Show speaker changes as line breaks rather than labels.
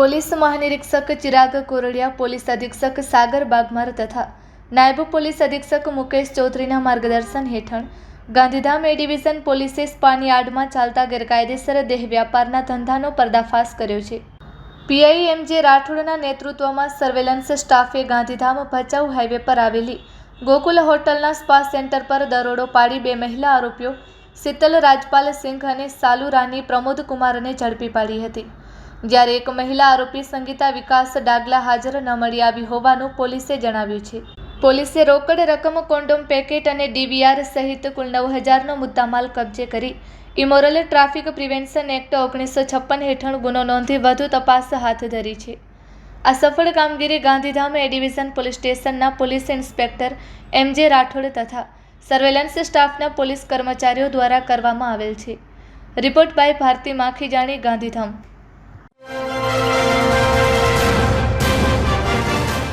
Police મહાનિરીક્ષક Chirag Kordia, police અધિક્ષક સાગર બાગમાર તથા નાયબ પોલીસ અધિક્ષક મુકેશ ચૌધરીના માર્ગદર્શન હેઠળ ગાંધીધામ એ ડિવિઝન પોલીસે સ્પાની યાર્ડમાં ચાલતા ગેરકાયદેસર દેહ વ્યાપારના ધંધાનો પર્દાફાશ કર્યો છે. પીઆઈ એમ.જે. રાઠોડના નેતૃત્વમાં સર્વેલન્સ સ્ટાફે ગાંધીધામ ભચાઉ હાઈવે પર આવેલી ગોકુલ હોટલના સ્પા સેન્ટર પર દરોડો પાડી 2 મહિલા આરોપીઓ શીતલ રાજપાલ સિંઘ અને સાલુ રાની પ્રમોદ કુમારને ઝડપી પાડી હતી. જ્યારે એક મહિલા આરોપી સંગીતા વિકાસ ડાગલા હાજર ન મળી આવી હોવાનું પોલીસે જણાવ્યું છે. પોલીસે રોકડ રકમ, કોન્ડોમ પેકેટ અને ડીવીઆર સહિત કુલ 9,000નો મુદ્દામાલ કબજે કરી ઇમોરલ ટ્રાફિક પ્રિવેન્શન એક્ટ 1956 હેઠળ ગુનો નોંધી વધુ તપાસ હાથ ધરી છે. આ સફળ કામગીરી ગાંધીધામ એ ડિવિઝન પોલીસ સ્ટેશનના પોલીસ ઇન્સ્પેક્ટર એમ.જે. રાઠોડ તથા સર્વેલન્સ સ્ટાફના પોલીસ કર્મચારીઓ દ્વારા કરવામાં આવેલ છે. Report by Bharati Makhijani, Gandhidham.